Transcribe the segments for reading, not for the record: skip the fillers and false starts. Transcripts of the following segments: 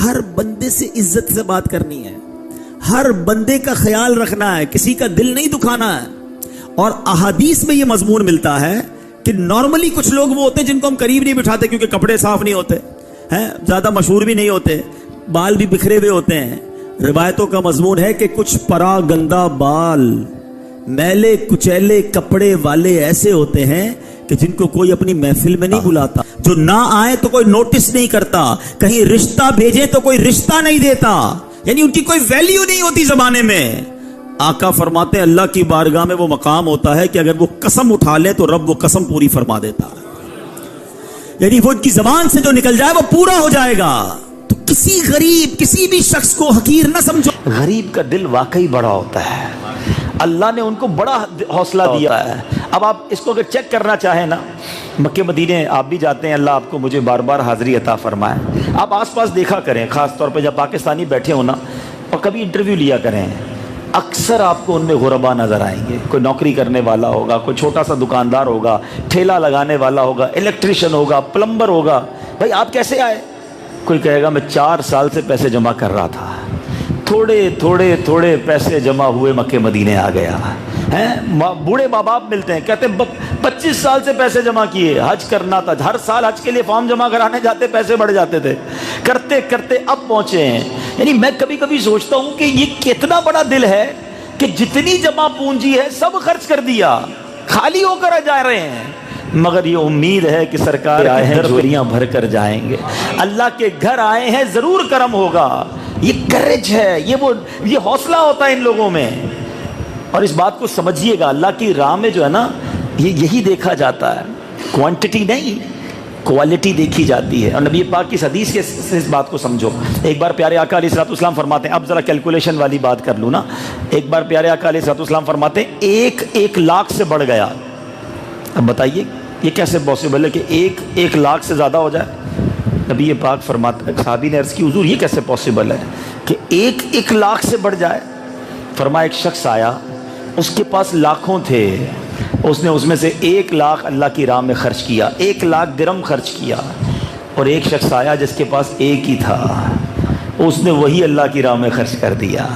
ہر بندے سے عزت سے بات کرنی ہے، ہر بندے کا خیال رکھنا ہے، کسی کا دل نہیں دکھانا ہے۔ اور احادیث میں یہ مضمون ملتا ہے کہ نارملی کچھ لوگ وہ ہوتے ہیں جن کو ہم قریب نہیں بٹھاتے کیونکہ کپڑے صاف نہیں ہوتے ہیں، زیادہ مشہور بھی نہیں ہوتے، بال بھی بکھرے ہوئے ہوتے ہیں۔ روایتوں کا مضمون ہے کہ کچھ پرا گندہ بال، میلے کچیلے کپڑے والے ایسے ہوتے ہیں کہ جن کو کوئی اپنی محفل میں نہیں بلاتا، جو نہ آئے تو کوئی نوٹس نہیں کرتا، کہیں رشتہ بھیجے تو کوئی رشتہ نہیں دیتا، یعنی ان کی کوئی ویلیو نہیں ہوتی زمانے میں۔ آقا فرماتے ہیں اللہ کی بارگاہ میں وہ مقام ہوتا ہے کہ اگر وہ قسم اٹھا لے تو رب وہ قسم پوری فرما دیتا ہے، یعنی وہ ان کی زبان سے جو نکل جائے وہ پورا ہو جائے گا۔ تو کسی غریب، کسی بھی شخص کو حقیر نہ سمجھو۔ غریب کا دل واقعی بڑا ہوتا ہے، اللہ نے ان کو بڑا حوصلہ دیا ہے۔ اب آپ اس کو اگر چیک کرنا چاہیں نا، مکے مدینے آپ بھی جاتے ہیں، اللہ آپ کو مجھے بار بار حاضری عطا فرمائے۔ آپ آس پاس دیکھا کریں، خاص طور پہ جب پاکستانی بیٹھے ہو نا اور کبھی انٹرویو لیا کریں، اکثر آپ کو ان میں غربا نظر آئیں گے۔ کوئی نوکری کرنے والا ہوگا، کوئی چھوٹا سا دکاندار ہوگا، ٹھیلا لگانے والا ہوگا، الیکٹریشین ہوگا، پلمبر ہوگا۔ بھائی آپ کیسے آئے؟ کوئی کہے گا میں 4 سال سے پیسے جمع کر رہا تھا، تھوڑے پیسے جمع ہوئے مکے مدینے آ گیا ہیں۔ بوڑھے ماں باپ ملتے ہیں، کہتے ہیں 25 سال سے پیسے جمع کیے، حج کرنا تھا، ہر سال حج کے لیے فارم جمع کرانے جاتے، پیسے بڑھ جاتے تھے، کرتے کرتے اب پہنچے ہیں۔ یعنی میں کبھی کبھی سوچتا ہوں کہ یہ کتنا بڑا دل ہے کہ جتنی جمع پونجی ہے سب خرچ کر دیا، خالی ہو کر جا رہے ہیں، مگر یہ امید ہے کہ سرکار آئے ہیں جھولیاں بھر کر جائیں گے، اللہ کے گھر آئے ہیں ضرور کرم ہوگا۔ یہ کریج ہے، یہ حوصلہ ہوتا ہے ان لوگوں میں۔ اور اس بات کو سمجھیے گا، اللہ کی راہ میں جو ہے نا یہی دیکھا جاتا ہے، کوانٹٹی نہیں کوالٹی دیکھی جاتی ہے۔ اور نبی پاک کی حدیث کے سے اس بات کو سمجھو۔ ایک بار پیارے آقا علیہ الصلوۃ والسلام فرماتے ہیں، اب ذرا کیلکولیشن والی بات کر لوں نا، ایک بار پیارے آقا علیہ الصلوۃ والسلام فرماتے ہیں 1 لاکھ سے بڑھ گیا۔ اب بتائیے یہ کیسے پاسبل ہے کہ 1 لاکھ سے زیادہ ہو جائے؟ نبی پاک فرماتے ہیں، صحابی نے عرض کی حضور یہ کیسے پاسبل ہے کہ 1 لاکھ سے بڑھ جائے؟ فرمایا ایک شخص آیا، اس کے پاس لاکھوں تھے، اس نے اس میں سے 1 لاکھ اللہ کی راہ میں خرچ کیا، 1 لاکھ درہم خرچ کیا۔ اور ایک شخص آیا جس کے پاس 1 ہی تھا، اس نے وہی اللہ کی راہ میں خرچ کر دیا۔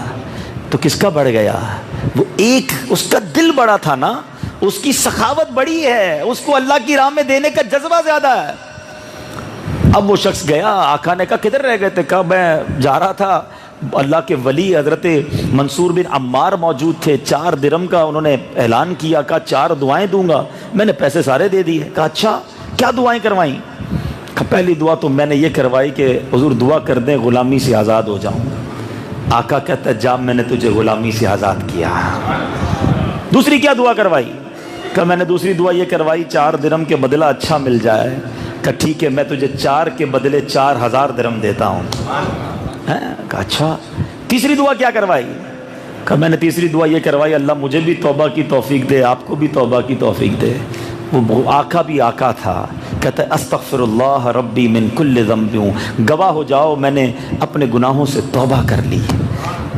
تو کس کا بڑھ گیا؟ وہ ایک، اس کا دل بڑا تھا نا، اس کی سخاوت بڑی ہے، اس کو اللہ کی راہ میں دینے کا جذبہ زیادہ ہے۔ اب وہ شخص گیا، آقا نے کہا کدھر رہ گئے تھے؟ کہا میں جا رہا تھا، اللہ کے ولی حضرت منصور بن عمار موجود تھے، 4 درہم کا انہوں نے اعلان کیا، کہا 4 دعائیں دوں گا، میں نے پیسے سارے دے دیے۔ کہا اچھا کیا دعائیں کروائیں؟ کہا پہلی دعا تو میں نے یہ کروائی کہ حضور دعا کر دیں غلامی سے آزاد ہو جاؤں۔ آقا کہتا ہے جا میں نے تجھے غلامی سے آزاد کیا۔ دوسری کیا دعا کروائی؟ کہ میں نے دوسری دعا یہ کروائی 4 درہم کے بدلہ اچھا مل جائے۔ کہ ٹھیک ہے میں تجھے 4 کے بدلے 4000 درہم دیتا ہوں۔ کہا اچھا تیسری دعا کیا کروائی؟ کہ میں نے تیسری دعا یہ کروائی اللہ مجھے بھی توبہ کی توفیق دے، آپ کو بھی توبہ کی توفیق دے۔ وہ آقا بھی آقا تھا، کہتا ہے استغفر اللہ ربی من کل ذنب، گواہ ہو جاؤ میں نے اپنے گناہوں سے توبہ کر لی۔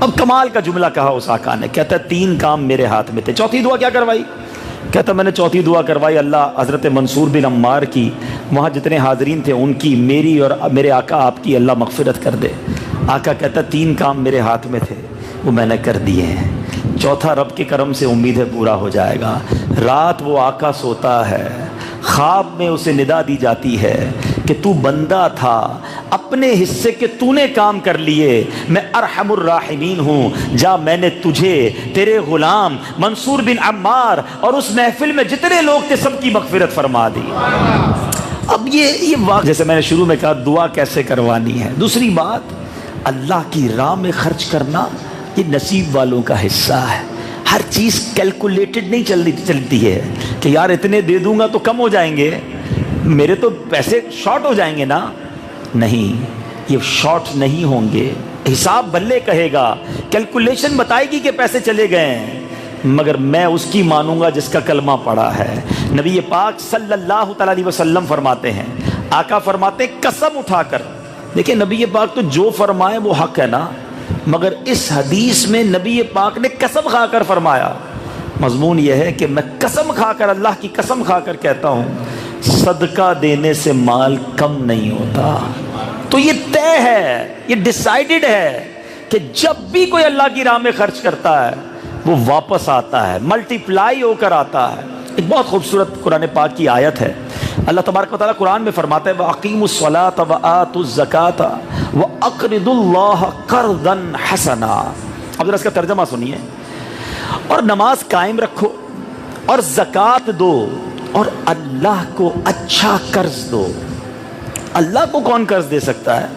اب کمال کا جملہ کہا اس آقا نے، کہتا ہے 3 کام میرے ہاتھ میں تھے۔ چوتھی دعا کیا کروائی؟ کہتا میں نے چوتھی دعا کروائی اللہ حضرت منصور بن عمار کی، وہاں جتنے حاضرین تھے ان کی، میری اور میرے آقا آپ کی اللہ مغفرت کر دے۔ آقا کہتا 3 کام میرے ہاتھ میں تھے وہ میں نے کر دیے ہیں، چوتھا رب کے کرم سے امید ہے پورا ہو جائے گا۔ رات وہ آقا سوتا ہے، خواب میں اسے ندا دی جاتی ہے کہ تو بندہ تھا، اپنے حصے کے تو نے کام کر لیے، میں ارحم الراحمین ہوں، جا میں نے تجھے، تیرے غلام منصور بن عمار اور اس محفل میں جتنے لوگ تھے سب کی مغفرت فرما دی۔ اب یہ واقعہ جیسے میں نے شروع میں کہا دعا کیسے کروانی ہے۔ دوسری بات اللہ کی راہ میں خرچ کرنا یہ نصیب والوں کا حصہ ہے۔ ہر چیز کیلکولیٹڈ نہیں چلتی ہے کہ یار اتنے دے دوں گا تو کم ہو جائیں گے، میرے تو پیسے شارٹ ہو جائیں گے نا۔ نہیں، یہ شارٹ نہیں ہوں گے، حساب بھلے کہے گا، کیلکولیشن بتائے گی کہ پیسے چلے گئے ہیں، مگر میں اس کی مانوں گا جس کا کلمہ پڑا ہے۔ نبی پاک صلی اللہ تعالی علیہ وسلم فرماتے ہیں، آقا فرماتے ہیں قسم اٹھا کر، دیکھیں نبی پاک تو جو فرمائے وہ حق ہے نا، مگر اس حدیث میں نبی پاک نے قسم کھا کر فرمایا۔ مضمون یہ ہے کہ میں قسم کھا کر، اللہ کی قسم کھا کر کہتا ہوں، صدقہ دینے سے مال کم نہیں ہوتا۔ تو یہ طے ہے، یہ ڈیسائیڈڈ ہے کہ جب بھی کوئی اللہ کی راہ میں خرچ کرتا ہے وہ واپس آتا ہے، ملٹی پلائی ہو کر آتا ہے۔ ایک بہت خوبصورت قرآن پاک کی آیت ہے، اللہ تبارک و تعالیٰ قرآن میں فرماتا ہے وَأَقِيمُوا الصَّلَاةَ وَآتُوا الزَّكَاةَ وَأَقْرِضُوا اللَّهَ قَرْضًا حَسَنًا۔ اب ذرا اس کا ترجمہ سنیے، اور نماز قائم رکھو اور زکوٰۃ دو اور اللہ کو اچھا قرض دو۔ اللہ کو کون قرض دے سکتا ہے؟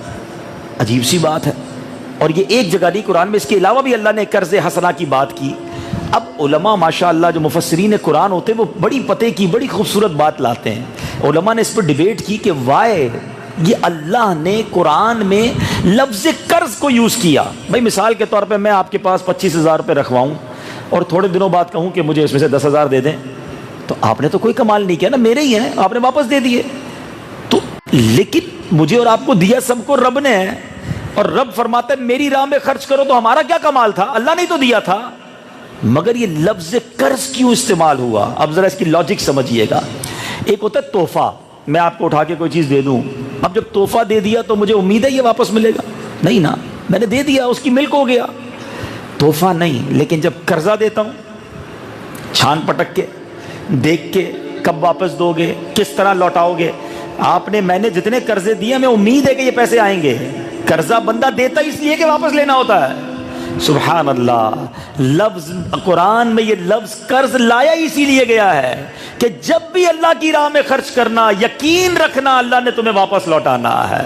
عجیب سی بات ہے۔ اور یہ ایک جگہ نہیں قرآن میں، اس کے علاوہ بھی اللہ نے قرض حسنہ کی بات کی۔ اب علماء ماشاءاللہ جو مفسرین قرآن ہوتے ہیں وہ بڑی پتے کی بڑی خوبصورت بات لاتے ہیں۔ علماء نے اس پر ڈیبیٹ کی کہ وائے یہ اللہ نے قرآن میں لفظ قرض کو یوز کیا۔ بھائی مثال کے طور پہ میں آپ کے پاس 25,000 روپے رکھواؤں اور تھوڑے دنوں بعد کہوں کہ مجھے اس میں سے 10,000 دے دیں، تو آپ نے تو کوئی کمال نہیں کیا نا، میرے ہی ہیں، آپ نے واپس دے دیے۔ تو لیکن مجھے اور آپ کو دیا سب کو رب نے ہے، اور رب فرماتا ہے میری راہ میں خرچ کرو، تو ہمارا کیا کمال تھا؟ اللہ نے تو دیا تھا۔ مگر یہ لفظ قرض کیوں استعمال ہوا؟ اب ذرا اس کی لاجک سمجھیے گا۔ ایک ہوتا ہے تحفہ، میں آپ کو اٹھا کے کوئی چیز دے دوں، اب جب تحفہ دے دیا تو مجھے امید ہے یہ واپس ملے گا؟ نہیں نا، میں نے دے دیا، اس کی ملک ہو گیا، تحفہ نہیں۔ لیکن جب قرضہ دیتا ہوں، چھان پٹک کے دیکھ کے کب واپس دو گے، کس طرح لوٹاؤ گے، میں نے جتنے قرضے دیے میں امید ہے کہ یہ پیسے آئیں گے۔ قرضہ بندہ دیتا اس لیے کہ واپس لینا ہوتا ہے۔ سبحان اللہ، لفظ قرآن میں یہ لفظ قرض لایا اسی لیے گیا ہے کہ جب بھی اللہ کی راہ میں خرچ کرنا، یقین رکھنا اللہ نے تمہیں واپس لوٹانا ہے۔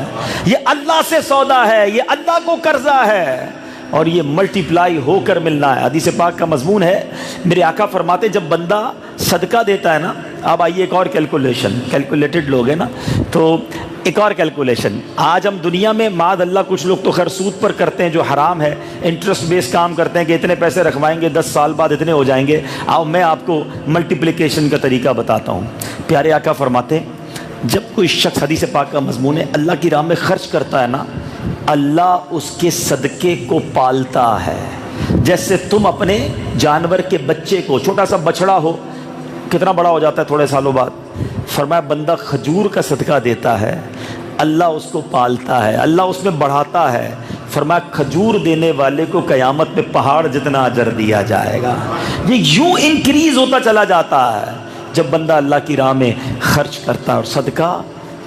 یہ اللہ سے سودا ہے، یہ اللہ کو قرضہ ہے، اور یہ ملٹی پلائی ہو کر ملنا ہے۔ حدیث پاک کا مضمون ہے، میرے آقا فرماتے جب بندہ صدقہ دیتا ہے نا، اب آئیے ایک اور کیلکولیٹڈ لوگ ہیں نا، تو ایک اور کیلکولیشن۔ آج ہم دنیا میں معاذ اللہ کچھ لوگ تو خیر سود پر کرتے ہیں جو حرام ہے، انٹرسٹ بیس کام کرتے ہیں کہ اتنے پیسے رکھوائیں گے 10 سال بعد اتنے ہو جائیں گے۔ آؤ میں آپ کو ملٹیپلیکیشن کا طریقہ بتاتا ہوں۔ پیارے آقا فرماتے جب کوئی شخص، حدیث پاک کا مضمون ہے، اللہ کی راہ میں خرچ کرتا ہے نا، اللہ اس کے صدقے کو پالتا ہے۔ جیسے تم اپنے جانور کے بچے کو، چھوٹا سا بچڑا ہو کتنا بڑا ہو جاتا ہے تھوڑے سالوں بعد، فرمایا بندہ کھجور کا صدقہ دیتا ہے، اللہ اس کو پالتا ہے، اللہ اس میں بڑھاتا ہے۔ فرمایا کھجور دینے والے کو قیامت میں پہاڑ جتنا اجر دیا جائے گا۔ یہ یوں انکریز ہوتا چلا جاتا ہے جب بندہ اللہ کی راہ میں خرچ کرتا ہے۔ اور صدقہ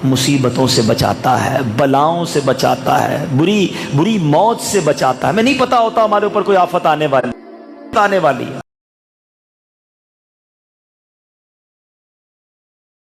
مصیبتوں سے بچاتا ہے، بلاؤں سے بچاتا ہے، بری موت سے بچاتا ہے۔ ہمیں نہیں پتا ہوتا ہمارے اوپر کوئی آفت آنے والی ہے۔